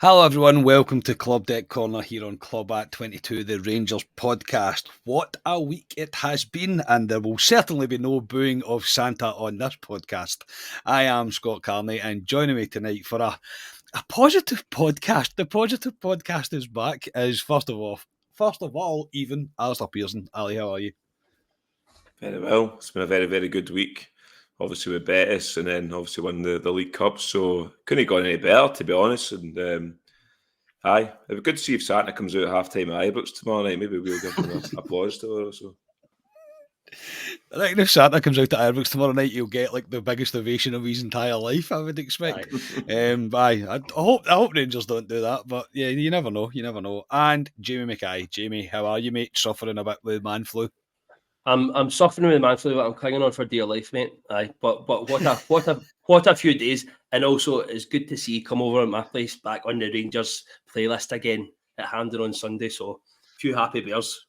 Hello everyone, welcome to Club Deck Corner here on Club at 22, the Rangers podcast. What a week it has been, and there will certainly be no booing of Santa on this podcast. I am Scott Carney, and joining me tonight for a positive podcast. The positive podcast is back, is first of all, even Alistair Pearson. Ali, how are you? Very well. It's been a very, very good week. Obviously with Betis, and then obviously won the League Cup, so couldn't have gone any better, to be honest. And it'd be good to see if Santa comes out at half-time at Ibrox tomorrow night. Maybe we'll give him an applause to her or so. I reckon if Santa comes out to Ibrox tomorrow night, he'll get like the biggest ovation of his entire life, I would expect. I hope Rangers don't do that, but yeah, you never know. And Jamie Mackay. Jamie, how are you, mate? Suffering a bit with man flu? I'm suffering with man flu, but I'm clinging on for dear life, mate. Aye, but what a few days, and also it's good to see you come over at my place back on the Rangers playlist again at Hampden on Sunday. So a few happy bears.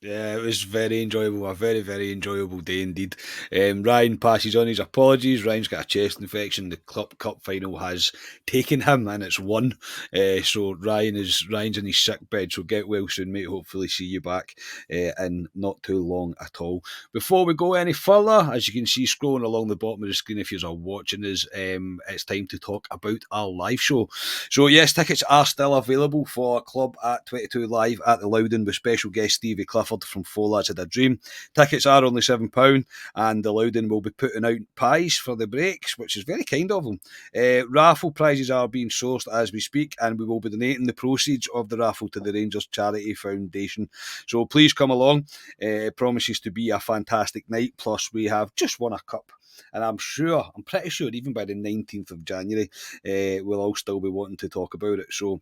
Yeah, it was very enjoyable. A very, very enjoyable day indeed. Ryan passes on his apologies. Ryan's got a chest infection. The Club Cup final has taken him and it's won. So Ryan's in his sick bed. So get well soon, mate. Hopefully see you back in not too long at all. Before we go any further, as you can see scrolling along the bottom of the screen, if you're watching us, it's time to talk about our live show. So yes, tickets are still available for Club at 22 live at the Loudon with special guest Stevie Clifford from Four Lads Had a Dream. Tickets are only £7, and the Loudon will be putting out pies for the breaks, which is very kind of them. Raffle prizes are being sourced as we speak, and we will be donating the proceeds of the raffle to the Rangers Charity Foundation. So please come along. It promises to be a fantastic night. Plus, we have just won a cup. And I'm pretty sure, even by the 19th of January, we'll all still be wanting to talk about it. So,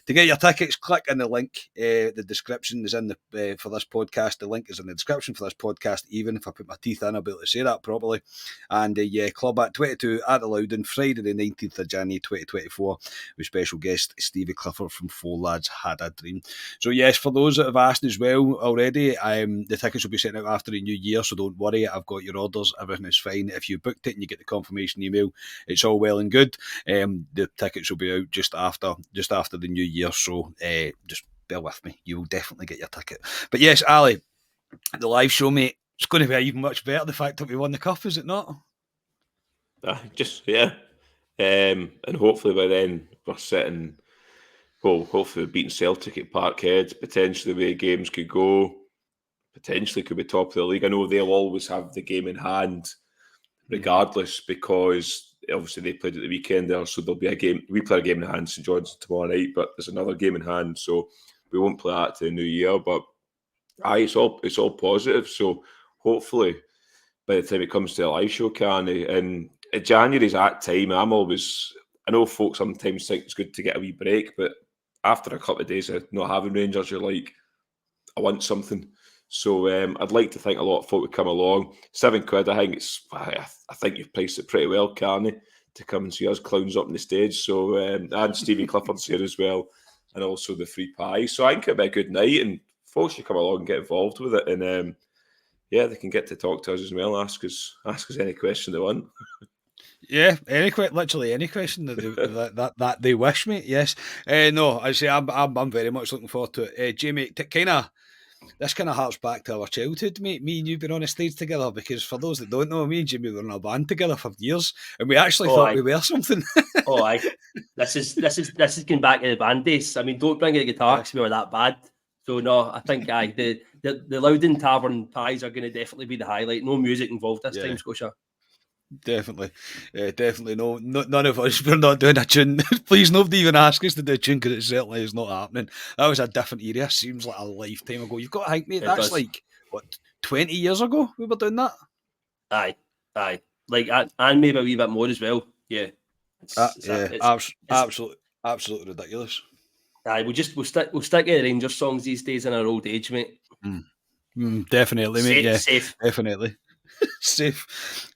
to get your tickets, click in the link. The description is in the for this podcast. The link is in the description for this podcast. Even if I put my teeth in, I'll be able to say that properly. And Club at 22 at the Loudon, Friday the 19th of January 2024, with special guest Stevie Clifford from Four Lads Had a Dream. So yes, for those that have asked as well already, the tickets will be sent out after the new year. So don't worry, I've got your orders. Everything is fine. If you booked it and you get the confirmation email, it's all well and good. The tickets will be out just after the new year, so just bear with me. You will definitely get your ticket. But yes, Ali, the live show, mate, it's going to be even much better. The fact that we won the cup, is it not? And hopefully by then we're sitting. Well, hopefully we're beating Celtic at Parkhead. Potentially the way games could go. Potentially could be top of the league. I know they'll always have the game in hand, regardless, because obviously they played at the weekend there, so there'll be a game. We play a game in hand, St Johnstone tomorrow night, but there's another game in hand, so we won't play that to the new year. But it's all positive. So hopefully, by the time it comes to a live show, and January's that time. I know folks sometimes think it's good to get a wee break, but after a couple of days of not having Rangers, you're like, I want something. So I'd like to think a lot of folk would come along. £7, I think you've priced it pretty well, Carney, to come and see us clowns up on the stage. So and Stevie Clifford's here as well, and also the free pie. So I think it'll be a good night, and folks should come along and get involved with it. And they can get to talk to us as well. Ask us any question they want. Yeah, literally any question that they wish, mate. Yes, no, I say I'm very much looking forward to it. Jamie, this kind of harks back to our childhood, mate. Me and you been on a stage together, because for those that don't know, me and Jimmy were in a band together for years, and we actually thought we were something. This is going back to the band days. I mean, don't bring a guitar because we were that bad. So no, I think the Loudon Tavern pies are going to definitely be the highlight. No music involved this time, Scotia. Definitely. No, none of us, we're not doing a tune. Please, nobody even ask us to do a tune, because it certainly is not happening. That was a different era. Seems like a lifetime ago. You've got to think, mate, that's like, what, 20 years ago we were doing that? Aye. Like, and maybe a wee bit more as well. Yeah. Absolutely ridiculous. Aye, we'll stick to the Rangers songs these days in our old age, mate. Definitely, mate. Safe. Definitely. safe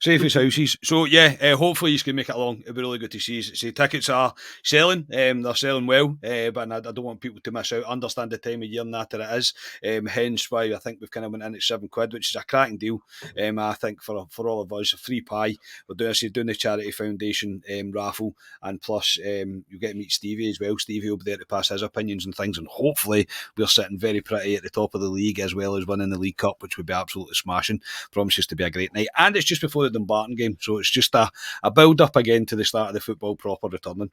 as houses. So yeah, hopefully you can make it along. It'll be really good to see. Tickets are selling. They're selling well, but I don't want people to miss out. I understand the time of year and that it is. Hence why I think we've kind of went in at £7, which is a cracking deal. I think for all of us, a free pie. We're doing the Charity Foundation raffle, and plus you get to meet Stevie as well. Stevie will be there to pass his opinions and things, and hopefully we're sitting very pretty at the top of the league as well as winning the League Cup, which would be absolutely smashing. Promises to be a great night, and it's just before the Dumbarton game, so it's just a build up again to the start of the football proper returning.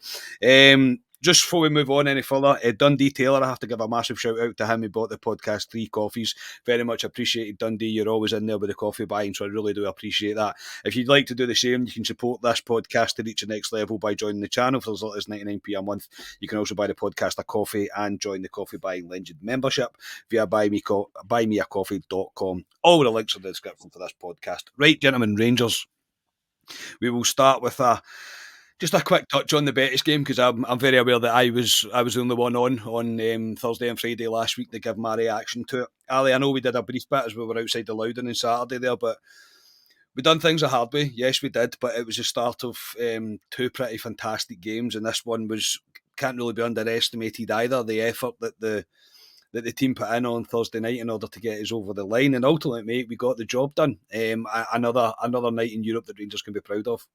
Just before we move on any further, Dundee Taylor, I have to give a massive shout out to him. He bought the podcast 3 coffees. Very much appreciated, Dundee. You're always in there with the coffee buying, so I really do appreciate that. If you'd like to do the same, you can support this podcast to reach the next level by joining the channel for as little as 99p a month. You can also buy the podcast a coffee and join the Coffee Buying Legend membership via buymeacoffee.com. All the links are in the description for this podcast. Right, gentlemen, Rangers. We will start with just a quick touch on the Betis game, because I'm very aware that I was the only one on Thursday and Friday last week to give my reaction to it. Ali, I know we did a brief bit as we were outside the Loudon on Saturday there, but we done things a hard way. Yes, we did, but it was the start of 2 pretty fantastic games, and this one can't really be underestimated either. The effort that the team put in on Thursday night in order to get us over the line, and ultimately, mate, we got the job done. Another night in Europe that Rangers can be proud of.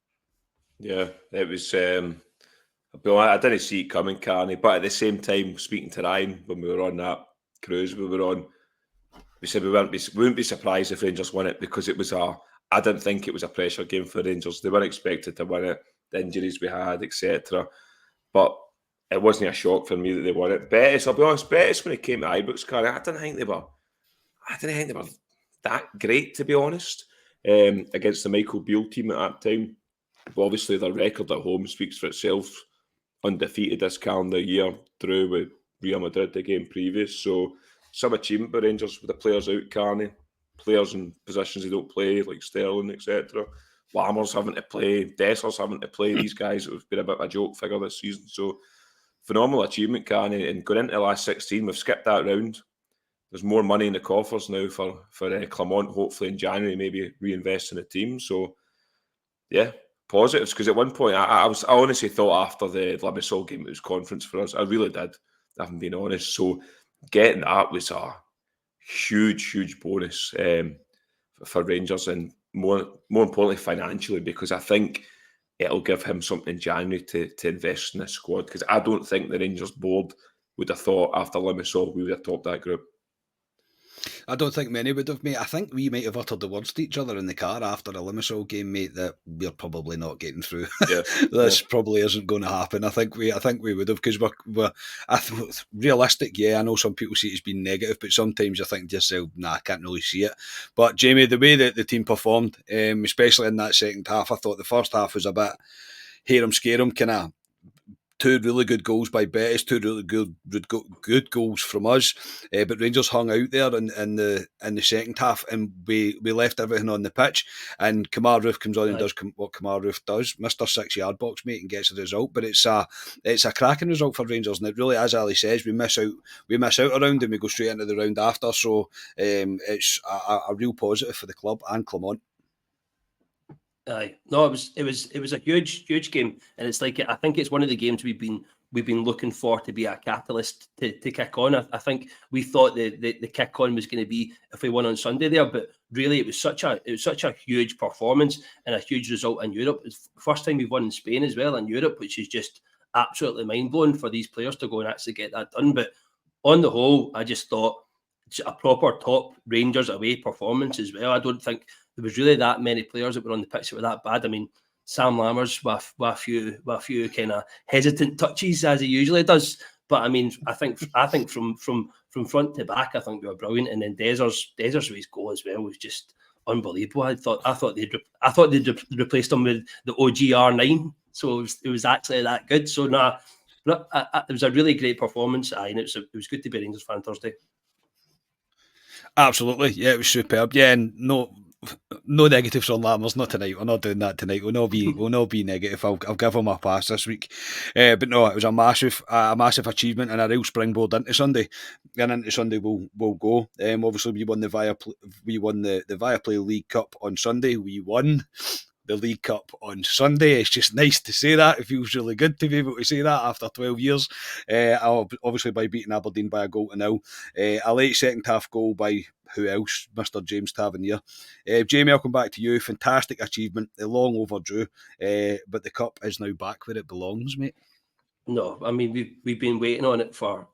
Yeah, it was. I didn't see it coming, Carney. But at the same time, speaking to Ryan when we were on that cruise we were on, we said we wouldn't be surprised if Rangers won it, because it was I didn't think it was a pressure game for Rangers. They weren't expected to win it. The injuries we had, etc. But it wasn't a shock for me that they won it. Betis, I'll be honest, Betis when it came to Ibrox, Carney, I didn't think they were that great, to be honest, against the Michael Beale team at that time. But obviously, their record at home speaks for itself. Undefeated this calendar year, drew with Real Madrid the game previous. So, some achievement by Rangers with the players out, Carney. Players in positions they don't play, like Sterling, etc. Lammers having to play, Dessers having to play. These guys have been a bit of a joke figure this season. So, phenomenal achievement, Carney. And going into the last 16, we've skipped that round. There's more money in the coffers now for Clermont, hopefully in January, maybe reinvest in the team. So, yeah, positives, because at one point I honestly thought after the Limassol game it was conference for us. I really did, if I'm being honest. So getting that was a huge bonus for Rangers, and more importantly financially, because I think it'll give him something in January to invest in this squad, because I don't think the Rangers board would have thought after Limassol we would have topped that group. I don't think many would have, mate. I think we might have uttered the words to each other in the car after a Limassol game, mate, that we're probably not getting through. Yeah. This probably isn't going to happen. I think we would have, because we're realistic. Yeah, I know some people see it as being negative, but sometimes you think to yourself, nah, I can't really see it. But Jamie, the way that the team performed, especially in that second half, I thought the first half was a bit hear 'em, scare 'em, kind of. 2 really good goals by Betis, 2 really good goals from us, but Rangers hung out there in the second half, and we left everything on the pitch. And Kamar Roof comes on and does what Kamar Roof does, Mr. 6-yard box, mate, and gets a result. But it's a cracking result for Rangers, and it really, as Ali says, we miss out a round and we go straight into the round after. So it's a real positive for the club and Clermont. Aye, no, it was a huge game, and it's like, I think it's one of the games we've been looking for to be a catalyst to kick on. I think we thought the kick on was going to be if we won on Sunday there, but really it was such a huge performance and a huge result in Europe. It's the first time we've won in Spain as well in Europe, which is just absolutely mind blowing for these players to go and actually get that done. But on the whole, I just thought it's a proper top Rangers away performance as well. I don't think there was really that many players that were on the pitch that were that bad. I mean, Sam Lammers with a few kind of hesitant touches, as he usually does. But I mean, I think from front to back, I think we were brilliant. And then Dezer's with his goal as well was just unbelievable. I thought they'd replaced him with the OGR9, so it was actually that good. So it was a really great performance, and it was good to be a Rangers fan Thursday. Absolutely, yeah, it was superb. Yeah, and no, no negatives on Lammers, not tonight. We're not doing that tonight. We'll not be negative. I'll give him a pass this week. But no, it was a massive achievement and a real springboard into Sunday. And into Sunday we'll go. Obviously we won the Viaplay League Cup on Sunday. We won the League Cup on Sunday. It's just nice to say that. It feels really good to be able to say that after 12 years. Obviously by beating Aberdeen by a goal to nil. A late second half goal by who else? Mr. James Tavernier. Jamie, I'll come back to you. Fantastic achievement. Long overdue. But the cup is now back where it belongs, mate. No, I mean we've been waiting on it for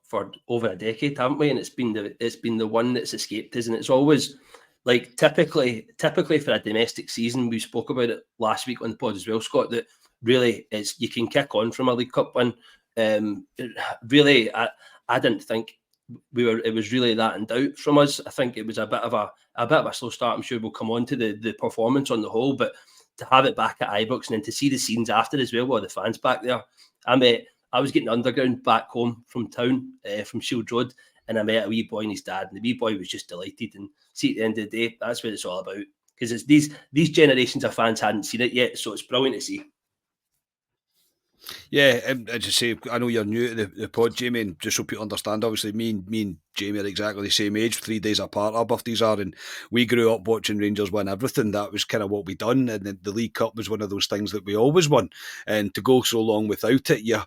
over a decade, haven't we? And it's been the one that's escaped us, and it's always like typically for a domestic season. We spoke about it last week on the pod as well, Scott. That really is you can kick on from a League Cup win. Really, I didn't think it was really that in doubt from us. I think it was a bit of a slow start. I'm sure we'll come on to the performance on the whole, but to have it back at Ibrox and then to see the scenes after as well, with the fans back there. I was getting underground back home from town, from Shield Road, and I met a wee boy and his dad, and the wee boy was just delighted. And see, at the end of the day, that's what it's all about. Because it's these generations of fans hadn't seen it yet, so it's brilliant to see. Yeah, as I say, I know you're new to the pod, Jamie, and just so people understand, obviously me and Jamie are exactly the same age, 3 days apart our birthdays are, and we grew up watching Rangers win everything. That was kind of what we done, and the League Cup was one of those things that we always won, and to go so long without it,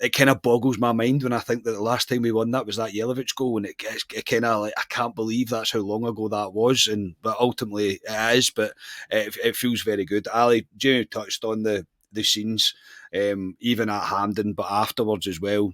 it kind of boggles my mind when I think that the last time we won that was that Jelavic goal, and it kind of like I can't believe that's how long ago that was, but ultimately it is. But it feels very good. Ali, Jamie touched on the scenes, even at Hampden, but afterwards as well.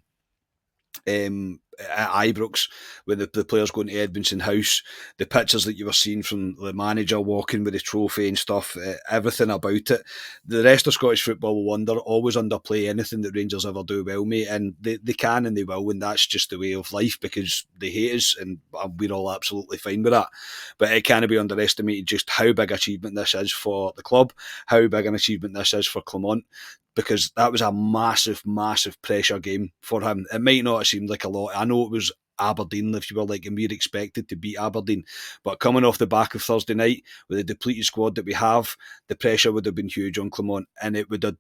At Ibrox, when the players going to Edmondson House, the pictures that you were seeing from the manager walking with the trophy and stuff, everything about it. The rest of Scottish football will always underplay anything that Rangers ever do well, mate, and they can and they will, and that's just the way of life because they hate us, and we're all absolutely fine with that. But it can't be underestimated just how big achievement this is for the club, how big an achievement this is for Clement, because that was a massive, massive pressure game for him. It might not have seemed like a lot. I know it was Aberdeen, if you were like, and we're expected to beat Aberdeen. But coming off the back of Thursday night, with the depleted squad that we have, the pressure would have been huge on Clement, and it would have,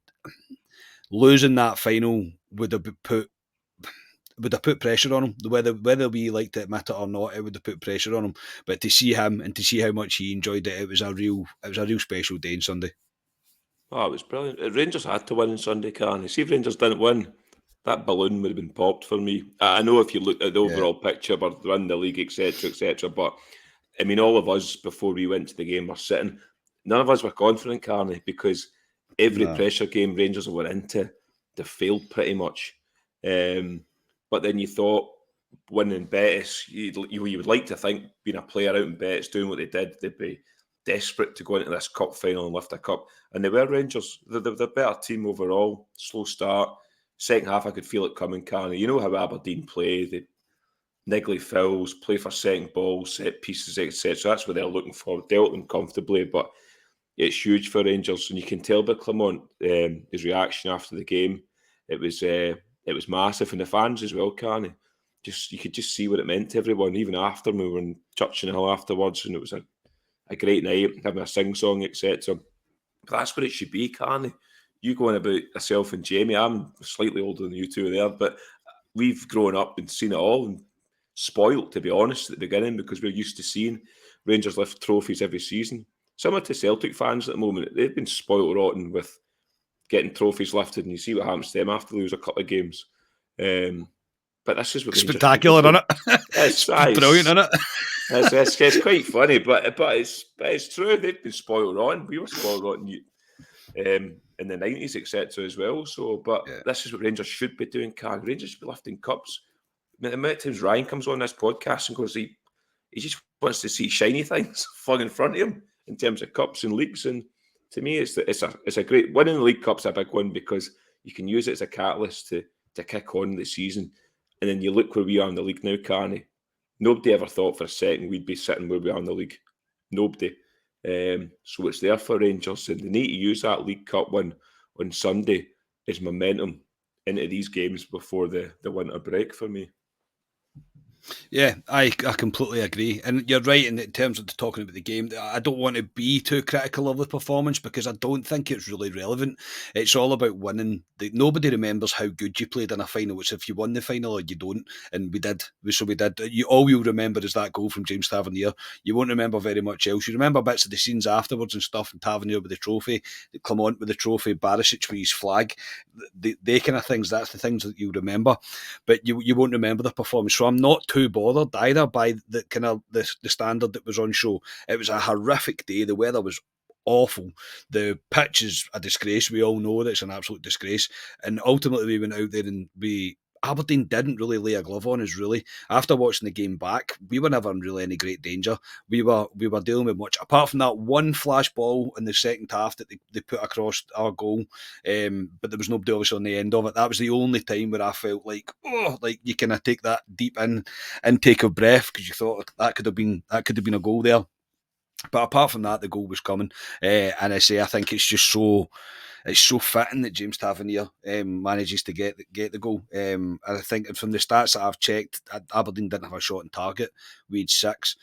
losing that final would have put pressure on him. Whether we like to admit it or not, it would have put pressure on him. But to see him and to see how much he enjoyed it, it was a real special day on Sunday. Oh, it was brilliant. Rangers had to win on Sunday, Carney. See if Rangers didn't win, that balloon would have been popped for me. I know if you look at the overall picture, but win the league, etc., but I mean, all of us before we went to the game were sitting. None of us were confident, Carney, because every pressure game Rangers went into, they failed pretty much. But then you thought, winning Betis, you would like to think, being a player out in Betis, doing what they did, they'd be desperate to go into this cup final and lift a cup. And they were Rangers. They're a better team overall. Slow start. Second half, I could feel it coming, Carney. You know how Aberdeen play. They niggly fouls, play for second balls, set pieces, etc. That's what they're looking for. Dealt them comfortably, but it's huge for Rangers. And you can tell by Clement, his reaction after the game. It was massive. And the fans as well, Carney. You could just see what it meant to everyone, even after we were in Church and Hill afterwards, and it was a great night, having a sing-song, etc. But that's what it should be, Carney. You going about yourself and Jamie, I'm slightly older than you two there, but we've grown up and seen it all and spoilt, to be honest, at the beginning, because we're used to seeing Rangers lift trophies every season. Similar to Celtic fans at the moment, they've been spoilt rotten with getting trophies lifted, and you see what happens to them after they lose a couple of games. But this is what spectacular, isn't it? It's brilliant, isn't it? It's quite funny, but it's true. They've been spoiled rotten. We were spoiled rotten in the 90s, etc. as well. So, but this is what Rangers should be doing. Rangers should be lifting cups. I mean, the amount of times Ryan comes on this podcast and goes, he just wants to see shiny things flung in front of him in terms of cups and leagues. And to me, it's a great winning the League Cup's a big one because you can use it as a catalyst to kick on the season. And then you look where we are in the league now, Carney. Nobody ever thought for a second we'd be sitting where we are in the league. Nobody. So it's there for Rangers, and they need to use that League Cup win on Sunday as momentum into these games before the winter break for me. Yeah, I completely agree. And you're right in terms of talking about the game. I don't want to be too critical of the performance because I don't think it's really relevant. It's all about winning. Nobody remembers how good you played in a final. It's if you won the final or you don't. And we did. So we did. All you'll remember is that goal from James Tavernier. You won't remember very much else. You remember bits of the scenes afterwards and stuff, and Tavernier with the trophy, Clement with the trophy, Barisic with his flag. They kind of things, that's the things that you'll remember. But you won't remember the performance. So I'm not too bothered either by the kind of the standard that was on show. It was a horrific day. The weather was awful. The pitch is a disgrace. We all know that it's an absolute disgrace. And ultimately, we went out there and Aberdeen didn't really lay a glove on us. Really, after watching the game back, we were never in really any great danger. We were dealing with much apart from that one flash ball in the second half that they put across our goal. But there was nobody obviously on the end of it. That was the only time where I felt like, like you kind of take that deep intake of breath because you thought that could have been a goal there. But apart from that, the goal was coming, and I think it's so fitting that James Tavernier manages to get the goal. And I think from the stats that I've checked, Aberdeen didn't have a shot on target. We had 6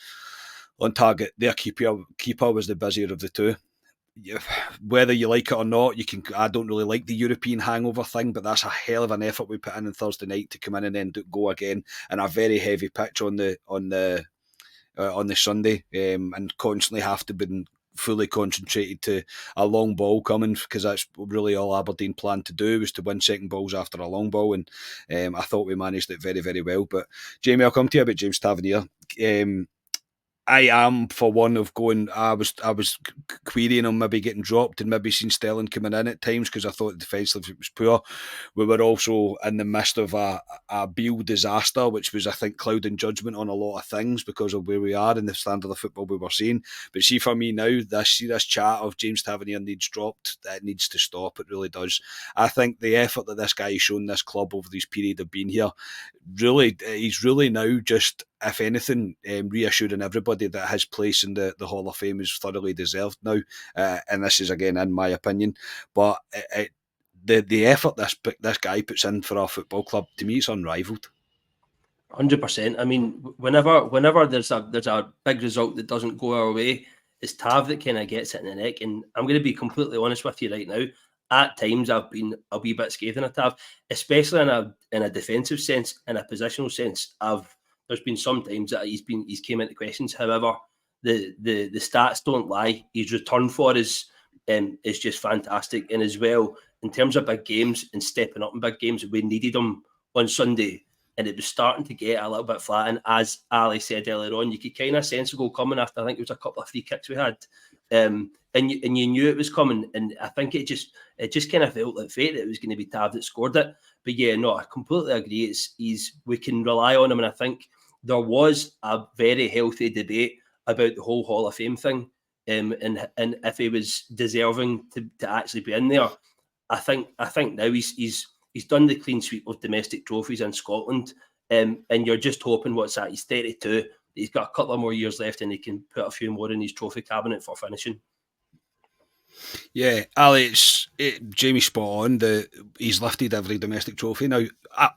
on target. Their keeper was the busier of the two. Whether you like it or not, you can. I don't really like the European hangover thing, but that's a hell of an effort we put in on Thursday night to come in and then go again, and a very heavy pitch on the Sunday, and constantly have to be fully concentrated to a long ball coming because that's really all Aberdeen planned to do was to win second balls after a long ball, and I thought we managed it very, very well. But Jamie, I'll come to you about James Tavernier. I am for one of going. I was querying him maybe getting dropped and maybe seen Sterling coming in at times because I thought defensively it was poor. We were also in the midst of a Beale disaster, which was I think clouding judgment on a lot of things because of where we are and the standard of football we were seeing. But see for me now, this chat of James Tavernier needs dropped. It needs to stop. It really does. I think the effort that this guy has shown this club over this period of being here, he's really now just, if anything, reassuring everybody that his place in the Hall of Fame is thoroughly deserved now. And this is, again, in my opinion. But the effort this guy puts in for our football club, to me, it's unrivalled. 100%. I mean, whenever there's a big result that doesn't go our way, it's Tav that kind of gets it in the neck. And I'm going to be completely honest with you right now. At times, I've been a wee bit scathing at Tav, especially in a defensive sense, in a positional sense. There's been some times that he's came into questions. However, the stats don't lie. His return for us is just fantastic. And as well, in terms of big games and stepping up in big games, we needed him on Sunday. And it was starting to get a little bit flat. And as Ali said earlier on, you could kind of sense a goal coming after I think it was a couple of free kicks we had. And you knew it was coming. And I think it just kind of felt like fate that it was going to be Tav that scored it. But yeah, no, I completely agree. We can rely on him. And I think there was a very healthy debate about the whole Hall of Fame thing. And if he was deserving to actually be in there. I think now he's done the clean sweep of domestic trophies in Scotland, and you're just hoping he's 32. He's got a couple of more years left, and he can put a few more in his trophy cabinet for finishing. Yeah, Ali, Jamie spot on. He's lifted every domestic trophy. Now,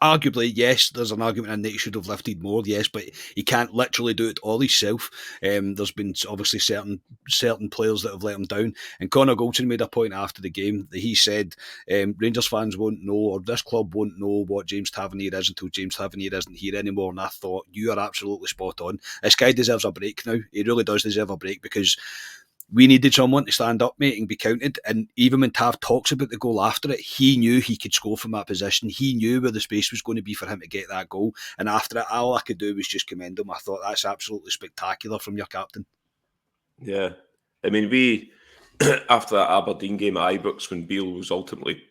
arguably, yes, there's an argument in that he should have lifted more, yes, but he can't literally do it all himself. There's been obviously certain players that have let him down. And Connor Goldson made a point after the game that he said Rangers fans won't know, or this club won't know what James Tavernier is until James Tavernier isn't here anymore. And I thought, you are absolutely spot on. This guy deserves a break now. He really does deserve a break because we needed someone to stand up, mate, and be counted. And even when Tav talks about the goal after it, he knew he could score from that position. He knew where the space was going to be for him to get that goal. And after it, all I could do was just commend him. I thought that's absolutely spectacular from your captain. Yeah. I mean, we, after that Aberdeen game at Ibrox, when Beale was ultimately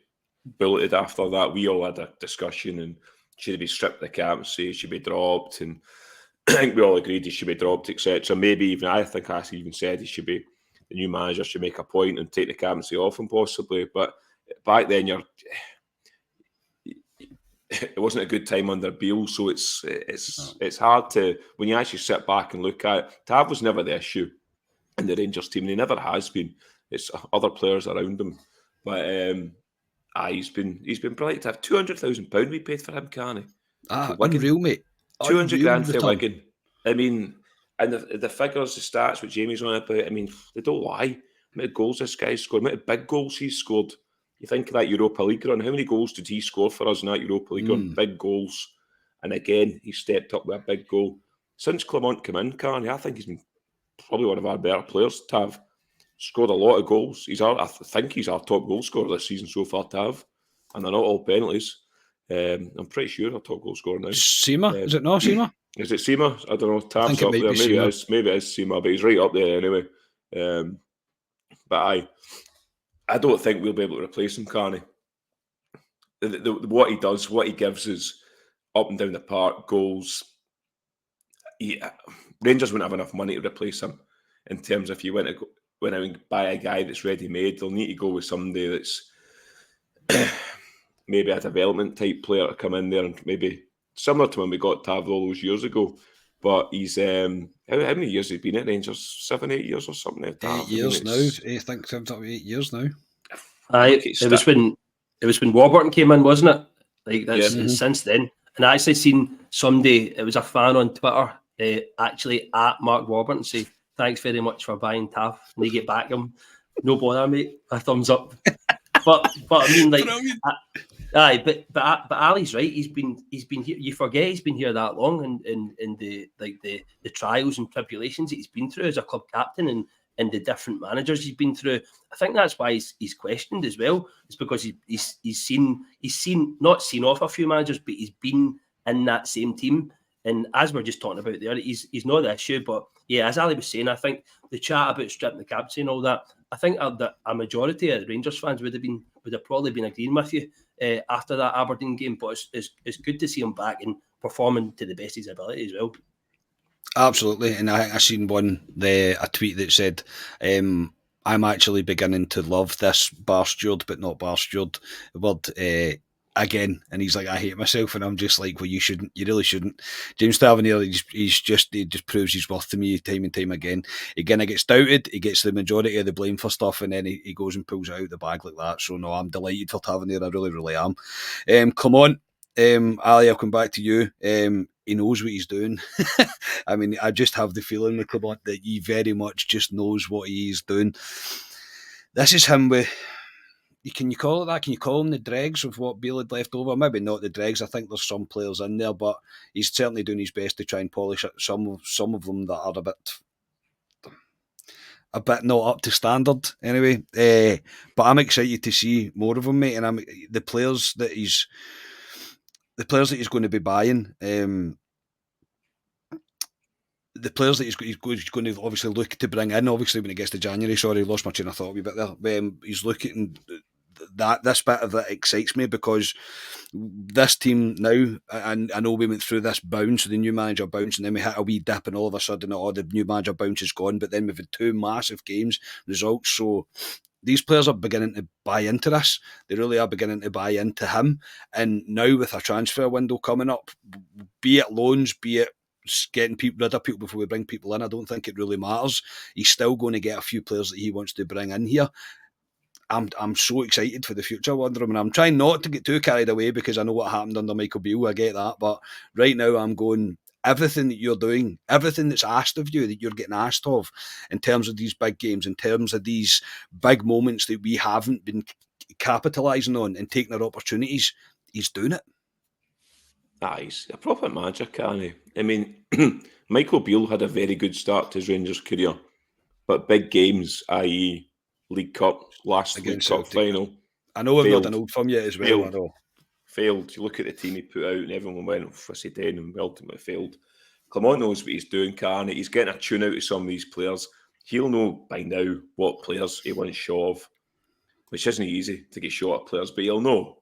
bulleted after that, we all had a discussion and should he be stripped the captaincy, should be dropped. And I think we all agreed he should be dropped, etc. Maybe even, I think I even said he should be, the new manager should make a point and take the captaincy off him possibly. But back then, it wasn't a good time under Beale, so it's hard to, when you actually sit back and look at it. Tav was never the issue in the Rangers team, and he never has been. It's other players around him. But he's been brilliant to have. £200,000 we paid for him, can't he? Unreal, mate. 200 Unreal grand for return. Wigan. I mean, and the figures, the stats, what Jamie's on about, I mean, they don't lie. How many goals this guy's scored, how many big goals he's scored. You think of that Europa League run, how many goals did he score for us in that Europa League run? Big goals. And again, he stepped up with a big goal. Since Clement came in, Carney, I think he's been probably one of our better players, Tav. Scored a lot of goals. I think he's our top goal scorer this season so far, Tav. And they're not all penalties. I'm pretty sure our top goal scorer now. Seema? Is it not Seema? Is it Seema? I don't know. Tav's think it up might there. be Maybe Seema. it is Seema, but he's right up there anyway. But I don't think we'll be able to replace him, Carney. What he does, what he gives is up and down the park, goals. Rangers wouldn't have enough money to replace him. In terms of if you went out and buy a guy that's ready-made, they'll need to go with somebody that's maybe a development type player to come in there and maybe similar to when we got Taver all those years ago. But he's how many years has he been at Rangers? 7, 8 years or something? 8 years now. I think 7 or 8 years now. It was when Warburton came in, wasn't it? Like that's since then. And I actually seen somebody, it was a fan on Twitter, actually at Mark Warburton say, "Thanks very much for buying Tav." And they get back him, "No bother, mate. A thumbs up." but I mean, like, but Ali's right. He's been here. You forget he's been here that long, and the trials and tribulations that he's been through as a club captain, and the different managers he's been through. I think that's why he's questioned as well. It's because he's seen not seen off a few managers, but he's been in that same team. And as we're just talking about there, he's not the issue. But yeah, as Ali was saying, I think the chat about stripping the captain and all that, I think that a majority of Rangers fans would have probably been agreeing with you after that Aberdeen game. But it's good to see him back and performing to the best of his ability as well. Absolutely, and I seen a tweet that said, "I'm actually beginning to love this bar steward, but not bar steward word again." And he's like, "I hate myself," and I'm just like, "Well, you shouldn't. You really shouldn't." James Tavernier, he just proves his worth to me time and time again. Again, he gets doubted, he gets the majority of the blame for stuff, and then he goes and pulls it out the bag like that. So no, I'm delighted for Tavernier. I really, really am. Come on. Ali, I'll come back to you. He knows what he's doing. I mean, I just have the feeling with Clement that he very much just knows what he's doing. This is him with, can you call it that? Can you call him the dregs of what Beale had left over? Maybe not the dregs. I think there's some players in there, but he's certainly doing his best to try and polish some of them that are a bit not up to standard anyway. But I'm excited to see more of him, mate. And the players that he's going to be buying. The players that he's going to obviously look to bring in, obviously when it gets to January, sorry, lost my train of thought a wee bit there. He's looking this bit of it excites me because this team now, and I know we went through this bounce, the new manager bounce, and then we hit a wee dip, and all of a sudden, the new manager bounce is gone. But then we've had 2 massive games results, so these players are beginning to buy into this. They really are beginning to buy into him. And now with a transfer window coming up, be it loans, be it getting rid of people before we bring people in, I don't think it really matters. He's still going to get a few players that he wants to bring in here. I'm so excited for the future, Wonderham, and I'm trying not to get too carried away because I know what happened under Michael Beale. I get that, but right now I'm going, everything that you're doing, everything that's asked of you, that you're getting asked of in terms of these big games, in terms of these big moments that we haven't been capitalising on and taking our opportunities, he's doing it. He's a proper manager, can't he? I mean, Michael Beale had a very good start to his Rangers career, but big games, i.e. League Cup, last League Cup final. I know we've not done old from yet as well. I know. Failed. You look at the team he put out and everyone went, what's he doing? And ultimately failed. Clement knows what he's doing, can't he? He's getting a tune out of some of these players. He'll know by now what players he wants shot of, which isn't easy to get shot at players, but he'll know.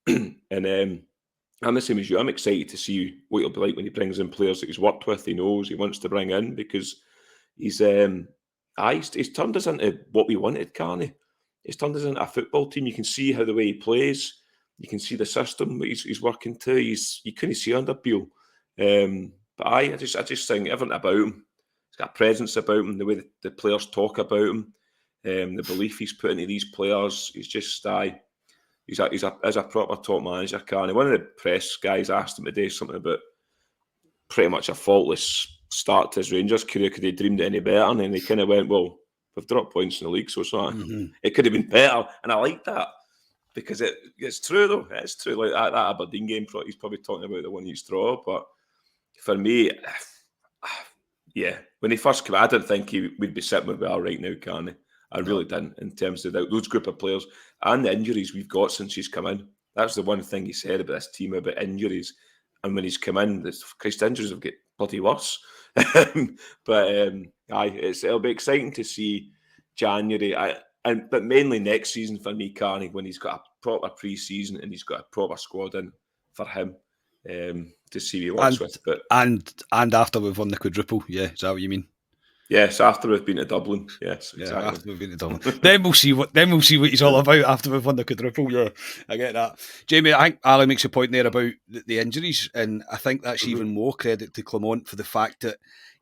And I'm the same as you. I'm excited to see what it'll be like when he brings in players that he's worked with, he knows, he wants to bring in, because he's turned us into what we wanted, can't he? He's turned us into a football team. You can see how the way he plays. You can see the system that he's working to. You couldn't see under Beale. But I just think everything about him. He's got a presence about him, the way the players talk about him, the belief he's put into these players. He's just he's a proper top manager, can't he? One of the press guys asked him today something about pretty much a faultless start to his Rangers career. Could he dreamed it any better? And then they kind of went, well, we've dropped points in the league, so it could have been better. And I like that because it's true, though. It's true. Like that Aberdeen game, he's probably talking about the one he's draw. But for me, yeah, when he first came, I didn't think he would be sitting where we are right now, Carney. I really didn't, in terms of those group of players and the injuries we've got since he's come in. That's the one thing he said about this team, about injuries. And when he's come in, Christ, injuries have got bloody worse. But it'll be exciting to see January, but mainly next season for me, Carney, when he's got a proper pre-season and he's got a proper squad in for him to see what he works with. But and after we've won the quadruple, yeah, is that what you mean? Yes, after we've been to Dublin. Yes, exactly. Yeah, after we've been to Dublin. then we'll see what he's all about after we've won the quadruple. Yeah, I get that. Jamie, I think Ali makes a point there about the injuries, and I think that's even more credit to Clement for the fact that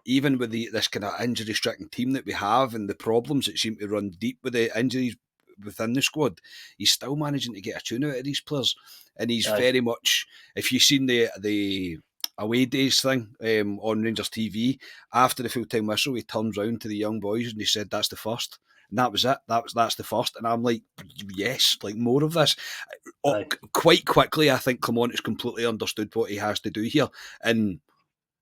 even with this kind of injury-stricken team that we have and the problems that seem to run deep with the injuries within the squad, he's still managing to get a tune out of these players, and he's very much. If you've seen the away days thing on Rangers TV, after the full-time whistle, he turns round to the young boys and he said, "That's the first." And that was it. That's the first. And I'm like, yes, like more of this. Quite quickly, I think Clement has completely understood what he has to do here. And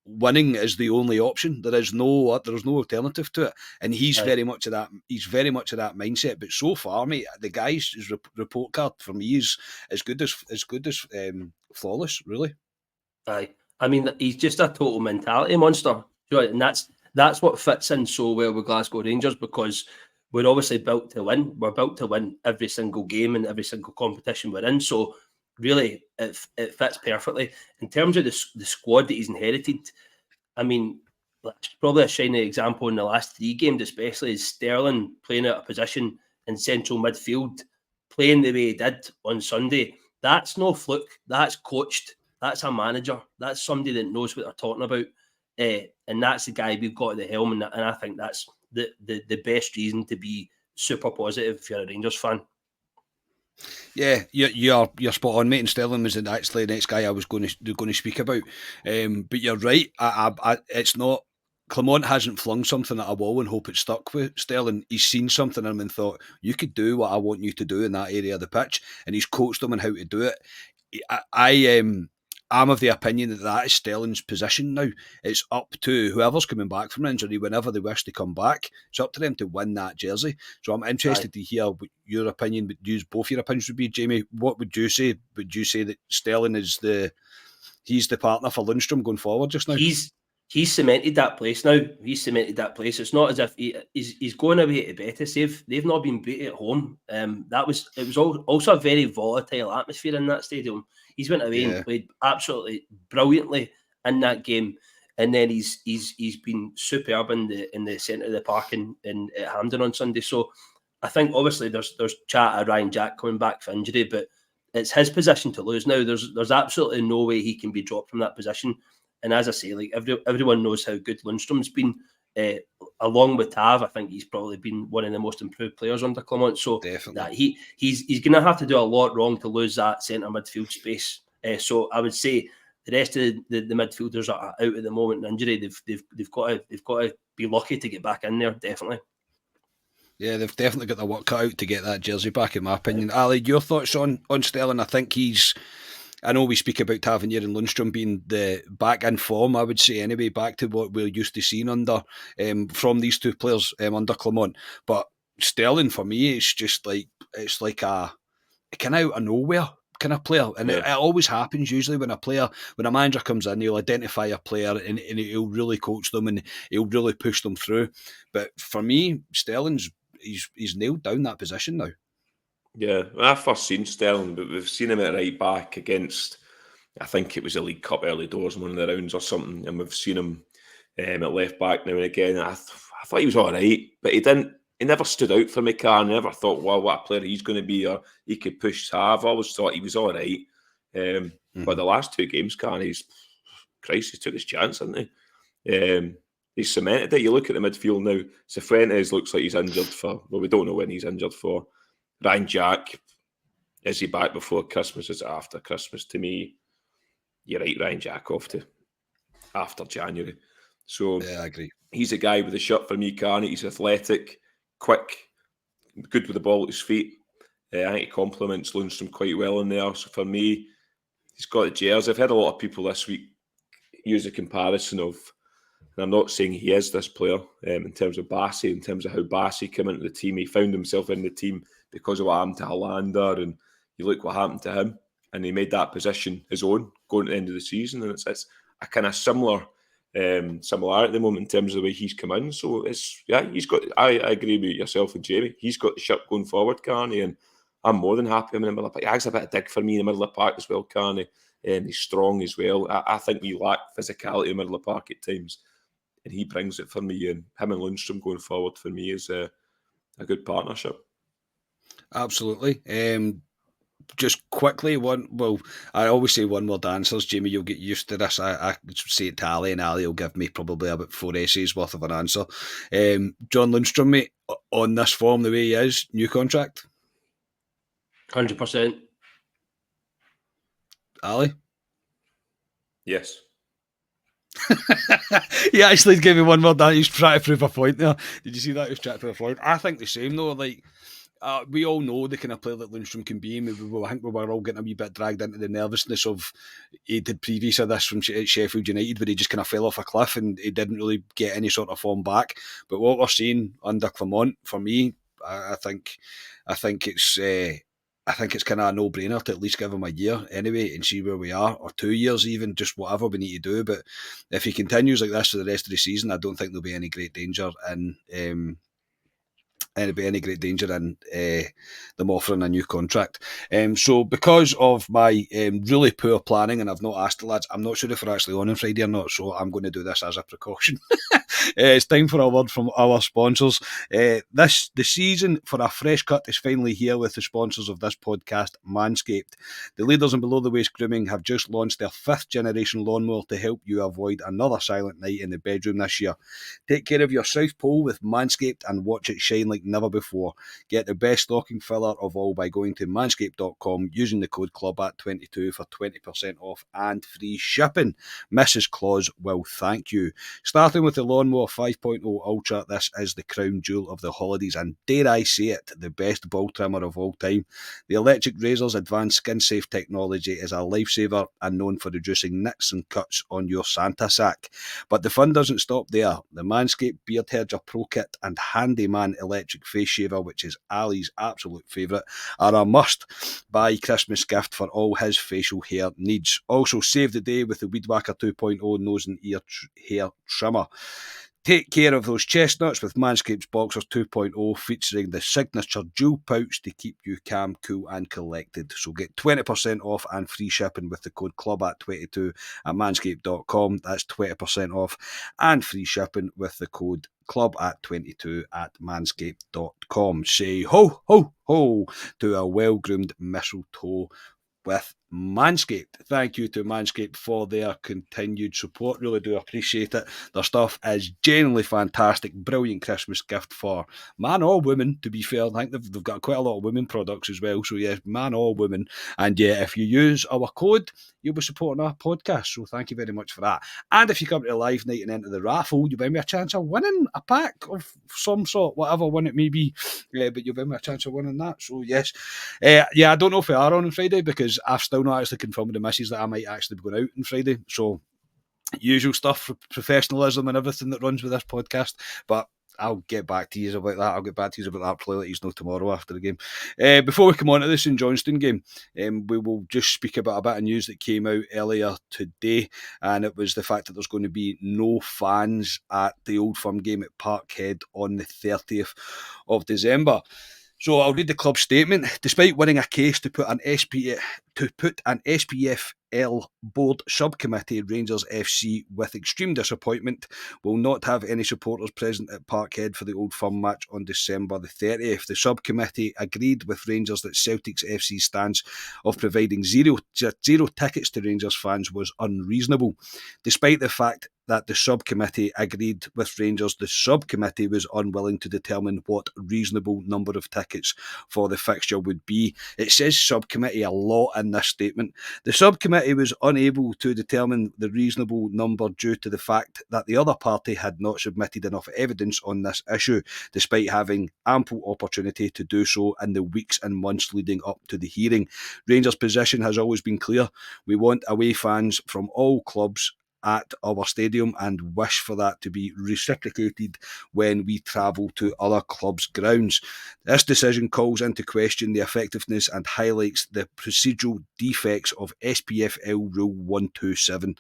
winning is the only option. There's no alternative to it. And he's very much of that. He's very much of that mindset. But so far, mate, the guy's report card for me is as good as flawless, really. Aye. I mean, he's just a total mentality monster, and that's what fits in so well with Glasgow Rangers, because we're obviously built to win. We're built to win every single game and every single competition we're in. So really, it fits perfectly in terms of the squad that he's inherited. I mean, probably a shining example in the last 3 games, especially, is Sterling playing out of position in central midfield, playing the way he did on Sunday. That's no fluke. That's coached. That's a manager. That's somebody that knows what they're talking about. And that's the guy we've got at the helm. And I think that's the best reason to be super positive if you're a Rangers fan. Yeah, you're spot on, mate. And Sterling was actually the next guy I was going to speak about. But you're right. It's not. Clement hasn't flung something at a wall and hope it stuck with Sterling. He's seen something in him and thought, you could do what I want you to do in that area of the pitch. And he's coached them on how to do it. I'm of the opinion that is Sterling's position now. It's up to whoever's coming back from injury, whenever they wish to come back. It's up to them to win that jersey. So I'm interested to hear what your opinion, but use both your opinions would be. Jamie, what would you say? Would you say that Sterling is he's the partner for Lundstrom going forward just now? He's cemented that place now. He's cemented that place. It's not as if he's going away to Betis. They've not been beat at home. It was also a very volatile atmosphere in that stadium. He's went away and played absolutely brilliantly in that game, and then he's been superb in the centre of the park in at Hampden on Sunday. So I think obviously there's chat of Ryan Jack coming back for injury, but it's his position to lose now. There's absolutely no way he can be dropped from that position. And as I say, like everyone knows how good Lundstrom's been. Along with Tav, I think he's probably been one of the most improved players under Clement. So that he's going to have to do a lot wrong to lose that centre midfield space. So I would say the rest of the midfielders are out at the moment in injury. They've got to be lucky to get back in there. Definitely. Yeah, they've definitely got the work cut out to get that jersey back, in my opinion. Ali, your thoughts on Sterling? I think I know we speak about Tavernier and Lundstrom being the back in form, I would say anyway, back to what we're used to seeing under from these two players under Clement. But Sterling, for me, it's just like a kind of out of nowhere kind of player. And it always happens usually when a manager comes in, he'll identify a player and he'll really coach them and he'll really push them through. But for me, Sterling's he's nailed down that position now. Yeah, when I first seen Sterling, but we've seen him at right back against, I think it was a League Cup early doors, one of the rounds or something, and we've seen him at left back now and again. I thought he was all right, but he never stood out for me, Car. I never thought, wow, what a player he's going to be, or he could push Tav. I've always thought he was all right. But the last 2 games, Car, he's took his chance, hasn't he? He's cemented it. You look at the midfield now, Cifuentes looks like he's injured for, well, we don't know when he's injured for. Ryan Jack, is he back before Christmas? Is it after Christmas? To me, you're right, Ryan Jack off to. after January. So Yeah, I agree. he's a guy with a shirt for me, Carney. He's athletic, quick, good with the ball at his feet. I think he complements Lundstrom quite well in there. So for me, he's got the jersey. I've heard a lot of people this week use a comparison of, and I'm not saying he is this player in terms of Bassey, in terms of how Bassey came into the team. He found himself in the team because of what happened to Hollander, and you look what happened to him, and he made that position his own going to the end of the season. And it's a kind of similarity at the moment in terms of the way he's come in. So he's got. I agree with yourself and Jamie. He's got the shirt going forward, Carney, and I'm more than happy with him in the middle of the park. He has a bit of dig for me in the middle of the park as well, Carney. He's strong as well. I think we lack physicality in the middle of the park at times, and he brings it for me. And him and Lundstrom going forward for me is a good partnership. Absolutely. Just quickly, I always say one word answers. Jamie, you'll get used to this. I say it to Ali, and Ali will give me probably about 4 essays worth of an answer. John Lundstrom, mate, on this form, the way he is, new contract? 100%. Ali? Yes. He actually gave me one word. He's trying to prove a point there. Did you see that? He was trying to prove a point. I think the same though. Like, we all know the kind of player that Lundstrom can be. I think we were all getting a wee bit dragged into the nervousness of he did previous of this from Sheffield United, where he just kind of fell off a cliff and he didn't really get any sort of form back. But what we're seeing under Clement, for me, I think it's. I think it's kind of a no-brainer to at least give him a year anyway and see where we are, or 2 years even, just whatever we need to do. But if he continues like this for the rest of the season, I don't think there'll be any great danger in them offering a new contract. So because of my really poor planning, and I've not asked the lads, I'm not sure if we're actually on Friday or not, so I'm going to do this as a precaution. It's time for a word from our sponsors. The season for a fresh cut is finally here with the sponsors of this podcast, Manscaped. The leaders in below the waist grooming have just launched their 5th generation lawnmower to help you avoid another silent night in the bedroom this year. Take care of your South Pole with Manscaped and watch it shine like never before. Get the best stocking filler of all by going to manscaped.com using the code CLUBAT22 for 20% off and free shipping. Mrs. Claus will thank you. Starting with the Lawnmower 5.0 Ultra, this is the crown jewel of the holidays and, dare I say it, the best ball trimmer of all time. The electric razor's advanced skin-safe technology is a lifesaver and known for reducing nicks and cuts on your Santa sack. But the fun doesn't stop there. The Manscaped Beard Hedger Pro Kit and Handyman Electric Face Shaver, which is Ali's absolute favourite, are a must-buy Christmas gift for all his facial hair needs. Also, save the day with the Weed Whacker 2.0 nose and ear hair trimmer. Take care of those chestnuts with Manscaped's Boxers 2.0 featuring the signature dual pouch to keep you calm, cool and collected. So get 20% off and free shipping with the code CLUBAT22 at manscaped.com. That's 20% off and free shipping with the code CLUBAT22 at manscaped.com. Say ho, ho, ho to a well-groomed mistletoe with Manscaped. Thank you to Manscaped for their continued support. Really do appreciate it. Their stuff is genuinely fantastic. Brilliant Christmas gift for man or woman, to be fair. I think they've got quite a lot of women products as well. So yeah, man or woman. And yeah, if you use our code, you'll be supporting our podcast. So thank you very much for that. And if you come to the live night and enter the raffle, you'll give me a chance of winning a pack of some sort, whatever one it may be. But you'll give me a chance of winning that. So yes. I don't know if we are on Friday because I've still not actually confirmed with the missus that I might actually be going out on Friday. So usual stuff for professionalism and everything that runs with this podcast. But I'll get back to you about that. I'll get back to you about that play that he's no tomorrow after the game. Before we come on to the St Johnstone game, we will just speak about a bit of news that came out earlier today, and it was the fact that there's going to be no fans at the Old Firm game at Parkhead on the 30th of December. So I'll read the club statement. Despite winning a case to put an SPFL board subcommittee, Rangers FC, with extreme disappointment, will not have any supporters present at Parkhead for the Old Firm match on December the 30th. The subcommittee agreed with Rangers that Celtic's FC's stance of providing zero tickets to Rangers fans was unreasonable. Despite the fact that the subcommittee agreed with Rangers. The subcommittee was unwilling to determine what a reasonable number of tickets for the fixture would be. It says subcommittee a lot in this statement. The subcommittee was unable to determine the reasonable number due to the fact that the other party had not submitted enough evidence on this issue, despite having ample opportunity to do so in the weeks and months leading up to the hearing. Rangers' position has always been clear. We want away fans from all clubs at our stadium and wish for that to be reciprocated when we travel to other clubs' grounds. This decision calls into question the effectiveness and highlights the procedural defects of SPFL Rule 127.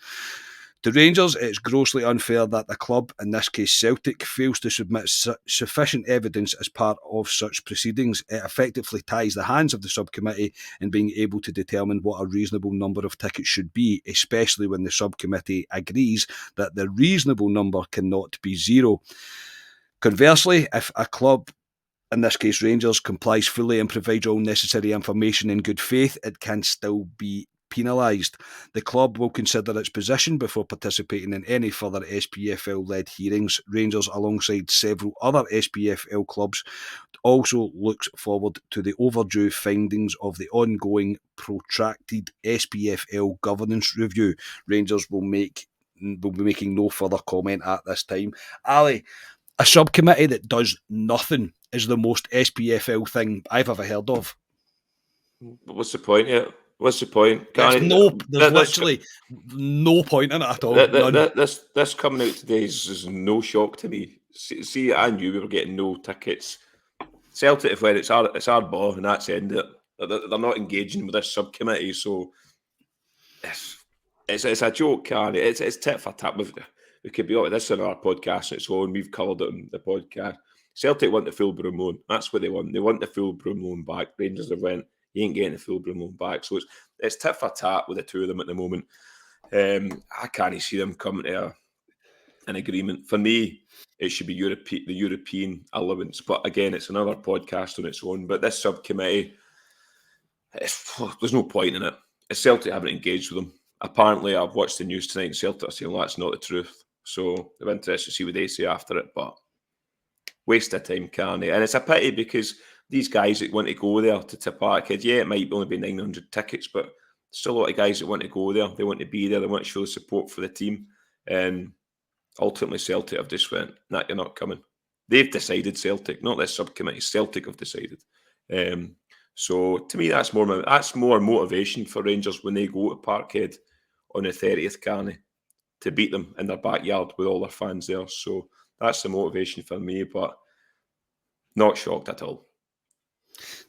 To Rangers, it's grossly unfair that the club, in this case Celtic, fails to submit sufficient evidence as part of such proceedings. It effectively ties the hands of the subcommittee in being able to determine what a reasonable number of tickets should be, especially when the subcommittee agrees that the reasonable number cannot be zero. Conversely, if a club, in this case Rangers, complies fully and provides all necessary information in good faith, it can still be penalised. The club will consider its position before participating in any further SPFL-led hearings. Rangers, alongside several other SPFL clubs, also looks forward to the overdue findings of the ongoing protracted SPFL governance review. Rangers will be making no further comment at this time. Ali, a subcommittee that does nothing is the most SPFL thing I've ever heard of. What's the point here? What's the point? There's literally no point in it at all. This coming out today is no shock to me. See, I knew we were getting no tickets. Celtic have went, it's our ball, and that's the end of it. They're not engaging with this subcommittee, so it's a joke, can it? It's tit for tat. We could be this in our podcast on its own. We've covered it on the podcast. Celtic want the full Broom loan. That's what they want. They want the full Broom loan back. Rangers have went, you ain't getting the full Broom loan back. So it's tit for tat with the two of them at the moment. I can't see them coming to an agreement. For me, it should be the European allowance. But again, it's another podcast on its own. But this subcommittee, there's no point in it. Celtic haven't engaged with them. Apparently, I've watched the news tonight and Celtic are saying, well, that's not the truth. So I'm interested to see what they say after it. But waste of time, can't it? And it's a pity because these guys that want to go there to Parkhead, it might only be 900 tickets, but still a lot of guys that want to go there. They want to be there. They want to show the support for the team. And ultimately, Celtic have just went, nah, you're not coming. They've decided, Celtic, not this subcommittee. Celtic have decided. So to me, that's more motivation for Rangers when they go to Parkhead on the 30th, Carney, to beat them in their backyard with all their fans there. So that's the motivation for me, but not shocked at all.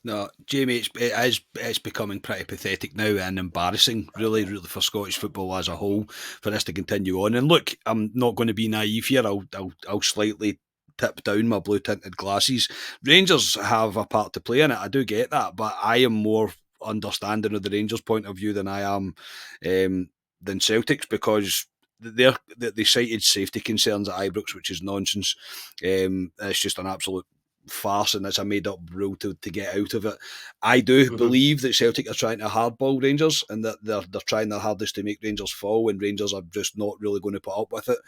No, Jamie, it's becoming pretty pathetic now and embarrassing, really for Scottish football as a whole, for this to continue on. And look, I'm not going to be naive here. I'll slightly tip down my blue tinted glasses. Rangers have a part to play in it. I do get that, but I am more understanding of the Rangers' point of view than I am than Celtic's, because they cited safety concerns at Ibrox, which is nonsense. It's just an absolute farce, and it's a made up rule to get out of it. I do believe that Celtic are trying to hardball Rangers, and that they're trying their hardest to make Rangers fall, and Rangers are just not really going to put up with it.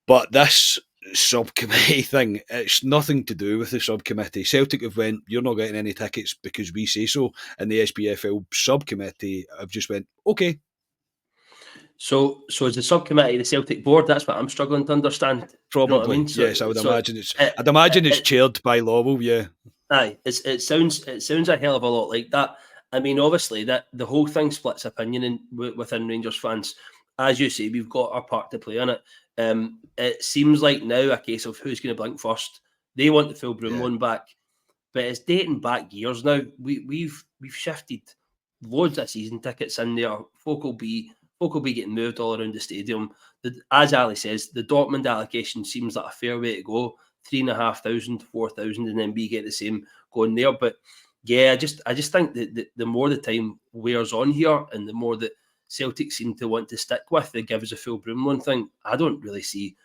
But this subcommittee thing, it's nothing to do with the subcommittee. Celtic have went, you're not getting any tickets because we say so, and the SPFL subcommittee have just went, okay. So is the subcommittee the Celtic board? That's what I'm struggling to understand. Probably, you know what I mean? Yes. I would imagine it's. I'd imagine it's chaired by Lowell. Yeah. Aye, it sounds a hell of a lot like that. I mean, obviously that the whole thing splits opinion within Rangers fans. As you say, we've got our part to play in it. It seems like now a case of who's going to blink first. They want the full Broom loan back, but it's dating back years now. We've shifted loads of season tickets in there. Folk will be getting moved all around the stadium. As Ali says, the Dortmund allocation seems like a fair way to go. 3,500, 4,000, and then we get the same going there. But yeah, I just think that the more the time wears on here, and the more that Celtic seem to want to stick with the give us a full Broom loan thing, I don't really see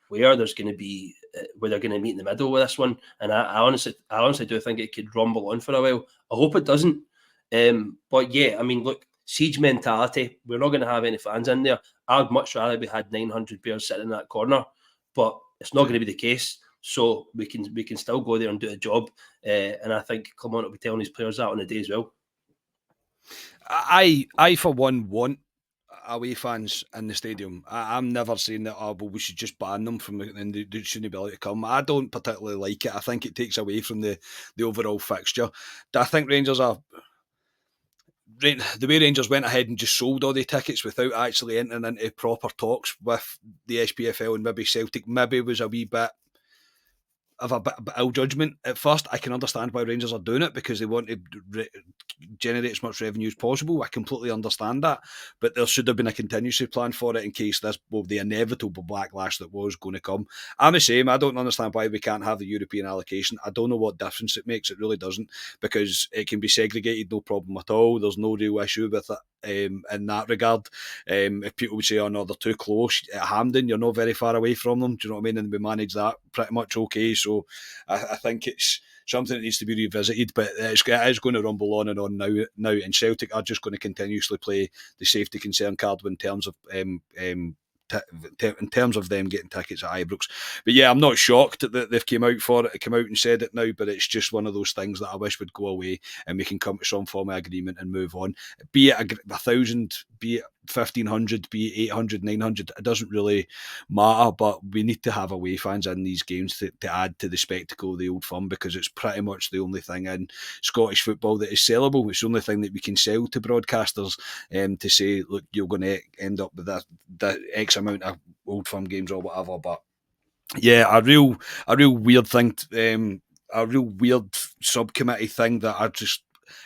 where there's going to be where they're going to meet in the middle with this one. And I honestly do think it could rumble on for a while. I hope it doesn't. But yeah, I mean, look, siege mentality. We're not going to have any fans in there. I'd much rather we had 900 bears sitting in that corner, but it's not going to be the case. So we can still go there and do a job. And I think Clement will be telling his players that on the day as well. I for one want away fans in the stadium. I'm never saying that, well, we should just ban them from and they shouldn't be allowed to come. I don't particularly like it. I think it takes away from the overall fixture. I think Rangers are... The way Rangers went ahead and just sold all the tickets without actually entering into proper talks with the SPFL and maybe Celtic, maybe was a wee bit of a bit ill judgment at first. I can understand why Rangers are doing it because they want to generate as much revenue as possible. I completely understand that, but there should have been a contingency plan for it in case the inevitable backlash that was going to come. I'm the same. I don't understand why we can't have the European allocation. I don't know what difference it makes. It really doesn't, because it can be segregated, no problem at all. There's no real issue with it. In that regard, if people would say, oh no, they're too close at Hampden, you're not very far away from them, do you know what I mean? And we manage that pretty much okay. So I think it's something that needs to be revisited, but it is going to rumble on and on now. And Celtic are just going to continuously play the safety concern card in terms of in terms of them getting tickets at Ibrox. But yeah, I'm not shocked that they've come out and said it now, but it's just one of those things that I wish would go away and we can come to some form of agreement and move on. Be it 1,000, be it 1,500, be it 800, 900, it doesn't really matter, but we need to have away fans in these games to add to the spectacle of the Old Firm, because it's pretty much the only thing in Scottish football that is sellable. It's the only thing that we can sell to broadcasters to say, look, you're going to end up with that X amount of Old Firm games or whatever. But yeah, a real weird thing, a real weird subcommittee thing that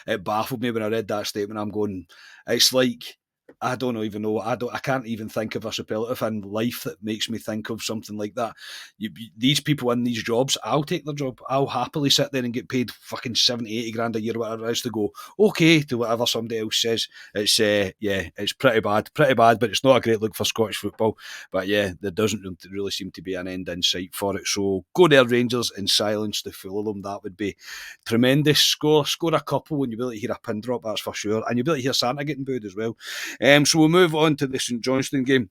it baffled me when I read that statement. I'm going, it's like, I don't even know. I can't even think of a superlative in life that makes me think of something like that. These people in these jobs, I'll take their job. I'll happily sit there and get paid fucking 70, 80 grand a year, whatever it is, to go, okay, to whatever somebody else says. It's it's pretty bad, but it's not a great look for Scottish football. But yeah, there doesn't really seem to be an end in sight for it. So go there, Rangers, and silence the fool of them. That would be tremendous. Score a couple and you'll be able to hear a pin drop, that's for sure. And you'll be able to hear Santa getting booed as well. So we'll move on to the St Johnstone game.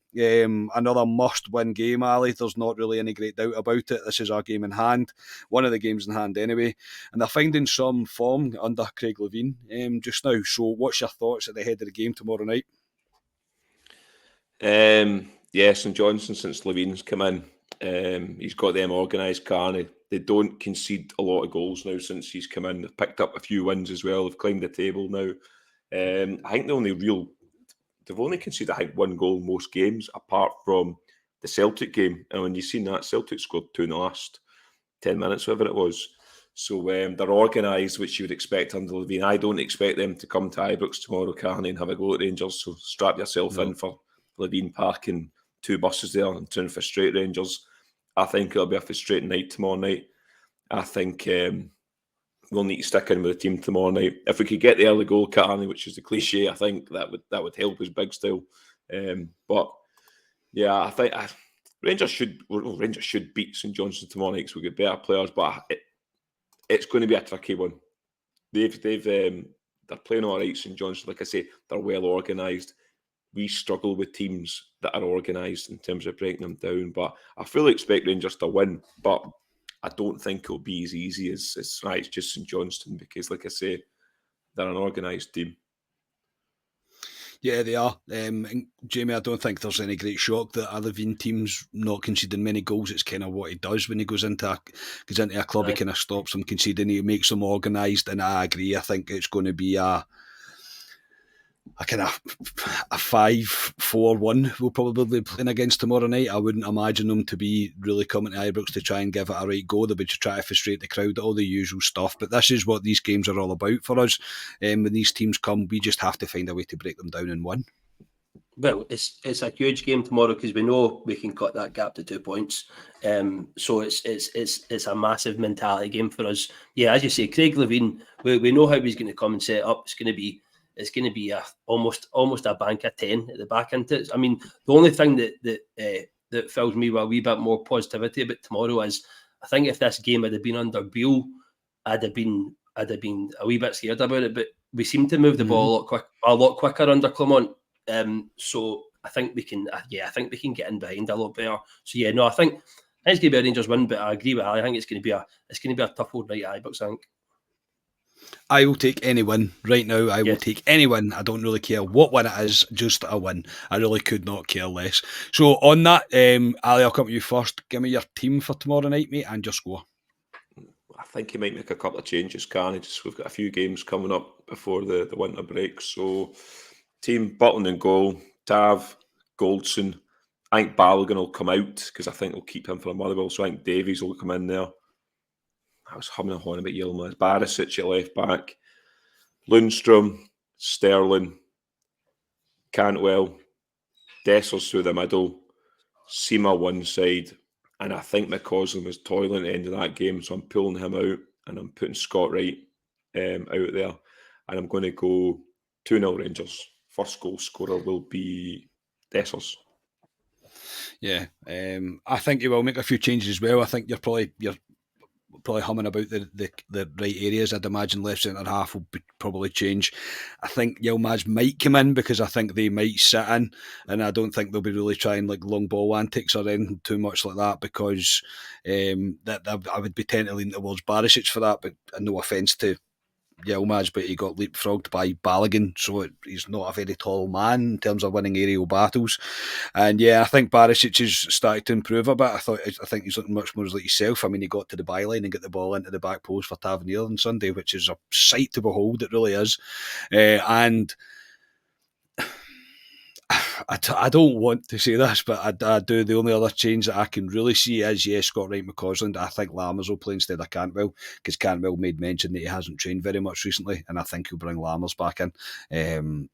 Another must-win game, Ali. There's not really any great doubt about it. This is our game in hand. One of the games in hand anyway. And they're finding some form under Craig Levein just now. So what's your thoughts at the head of the game tomorrow night? Yeah, St Johnstone, since Levein's come in, he's got them organised, Carney. They don't concede a lot of goals now since he's come in. They've picked up a few wins as well. They've climbed the table now. I think they've only conceded, I think, one goal most games, apart from the Celtic game. And when you've seen that, Celtic scored 2 in the last 10 minutes, whatever it was. So they're organised, which you would expect under Levein. I don't expect them to come to Ibrox tomorrow, Carney, and have a go at Rangers. So strap yourself in for Levein parking 2 buses there and turn for straight Rangers. I think it'll be a frustrating night tomorrow night. I think we'll need to stick in with the team tomorrow night. If we could get the early goal, Carney, which is the cliche, I think that would help us big still. But yeah, I think Rangers should beat St Johnstone tomorrow night because we get better players. But it's going to be a tricky one. They're playing all right. St Johnstone, like I say, they're well organised. We struggle with teams that are organised in terms of breaking them down. But I fully expect Rangers to win. But I don't think it'll be as easy as it's just St Johnstone, because, like I say, they're an organised team. Yeah, they are. And Jamie, I don't think there's any great shock that a Levein team's not conceding many goals. It's kind of what he does when he goes into a club. He kind of stops them conceding. He makes them organised, and I agree. I think it's going to be a kind of a 5-4-1 we'll probably be playing against tomorrow night. I wouldn't imagine them to be really coming to Ibrox to try and give it a right go. They'll be to try to frustrate the crowd, all the usual stuff. But this is what these games are all about for us. When these teams come, we just have to find a way to break them down and win. Well, it's a huge game tomorrow because we know we can cut that gap to 2 points. So it's a massive mentality game for us. Yeah, as you say, Craig Levein, we know how he's going to come and set up. It's going to be almost a bank of 10 at the back end. I mean, the only thing that fills me with a wee bit more positivity about tomorrow is, I think if this game had been under Beale, I'd have been a wee bit scared about it. But we seem to move the ball a lot quicker under Clement. So I think we can, I think we can get in behind a lot better. So yeah, no, I think it's going to be a Rangers win, but I agree with Ali. I think it's going to be a tough old night at Ibrox, I think. I will take any win right now. I will take any win. I don't really care what win it is, just a win. I really could not care less. So on that, Ali, I'll come to you first. Give me your team for tomorrow night, mate, and your score. I think he might make a couple of changes, Carnage. We've got a few games coming up before the winter break. So team, Butland in goal, Tav, Goldson. I think Balogun will come out because I think they'll keep him for a Motherwell. So I think Davies will come in there. I was humming a horn about Yilmaz. Barisic at left back. Lundstrom, Sterling, Cantwell, Dessers through the middle, Seema one side, and I think McCausland was toiling at the end of that game, so I'm pulling him out and I'm putting Scott Wright out there, and I'm going to go 2-0 Rangers. First goal scorer will be Dessers. Yeah, I think you will make a few changes as well. I think you're probably humming about the right areas. I'd imagine left centre half will probably change. I think Yilmaz might come in because I think they might sit in, and I don't think they'll be really trying like long ball antics or anything too much like that because that I would be tending to lean towards Barisic for that. But no offence to Yilmaz, but he got leapfrogged by Balogun, so he's not a very tall man in terms of winning aerial battles. And yeah, I think Barisic has started to improve a bit. I think he's looking much more like himself. I mean, he got to the byline and got the ball into the back post for Tavernier on Sunday, which is a sight to behold. It really is. And I don't want to say this, but I do. The only other change that I can really see is, Scott Wright, McCausland. I think Lammers will play instead of Cantwell because Cantwell made mention that he hasn't trained very much recently, and I think he'll bring Lammers back in.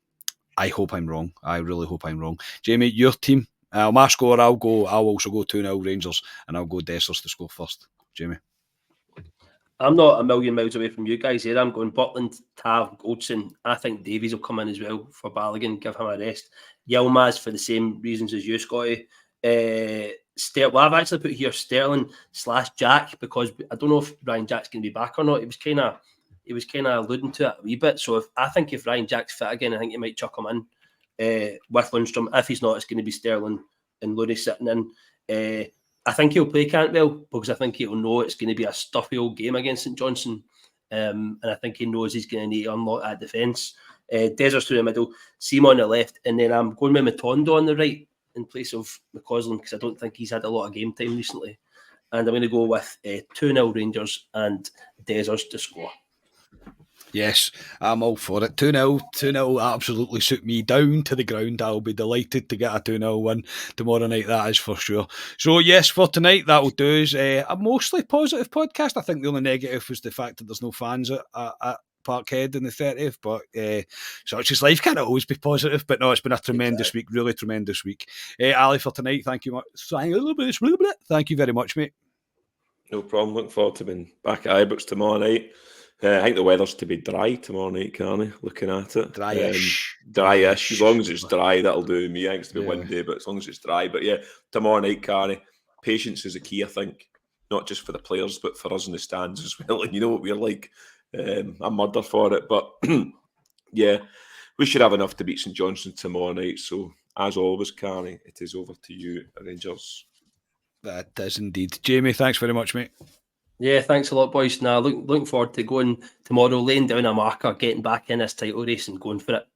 I hope I'm wrong. I really hope I'm wrong. Jamie, your team. My score, I'll also go 2-0 Rangers, and I'll go Dessers to score first. Jamie. I'm not a million miles away from you guys here. I'm going Butland, Tav, Goldson. I think Davies will come in as well for Balogun, give him a rest. Yilmaz for the same reasons as you, Scotty. I've actually put here Sterling/Jack because I don't know if Ryan Jack's going to be back or not. He was kind of alluding to it a wee bit. So I think if Ryan Jack's fit again, I think he might chuck him in with Lundstrom. If he's not, it's going to be Sterling and Looney sitting in. I think he'll play Cantwell because I think he'll know it's going to be a stuffy old game against St Johnstone. And I think he knows he's going to need to unlock that defence. Dessers through the middle, Seema on the left, and then I'm going with Matondo on the right in place of McCausland because I don't think he's had a lot of game time recently. And I'm going to go with 2-0 Rangers and Dessers to score. Yes, I'm all for it. 2-0 absolutely suit me down to the ground. I'll be delighted to get a 2-0 win tomorrow night, that is for sure. So yes, for tonight, that will do us a mostly positive podcast. I think the only negative was the fact that there's no fans at Parkhead on the 30th, but such is life, can't always be positive. But no, it's been a tremendous week, really tremendous week. Ali, for tonight, thank you much. Thank you very much, mate. No problem. Looking forward to being back at Ibrox tomorrow night. I think the weather's to be dry tomorrow night, Carney, looking at it. Dryish. As long as it's dry, that'll do me. I think it's to be windy, but as long as it's dry. But yeah, tomorrow night, Carney, patience is a key, I think, not just for the players, but for us in the stands as well. And you know what we're like. I'm murder for it. But yeah, we should have enough to beat St Johnstone tomorrow night. So as always, Carney, it is over to you, Rangers. That is indeed. Jamie, thanks very much, mate. Yeah, thanks a lot, boys. Now, looking forward to going tomorrow, laying down a marker, getting back in this title race and going for it.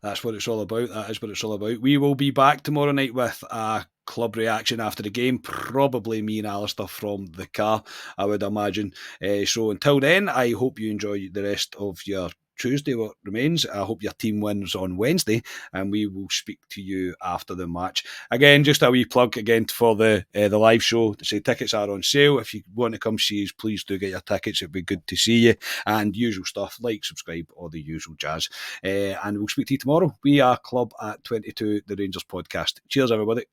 That's what it's all about. That is what it's all about. We will be back tomorrow night with a club reaction after the game. Probably me and Alistair from the car, I would imagine. So until then, I hope you enjoy the rest of your Tuesday, what remains. I hope your team wins on Wednesday, and we will speak to you after the match. Again, just a wee plug again for the live show. To say tickets are on sale. If you want to come see us, please do get your tickets. It'd be good to see you. And usual stuff, like, subscribe, all the usual jazz. And we'll speak to you tomorrow. We are Club at 22, the Rangers podcast. Cheers, everybody.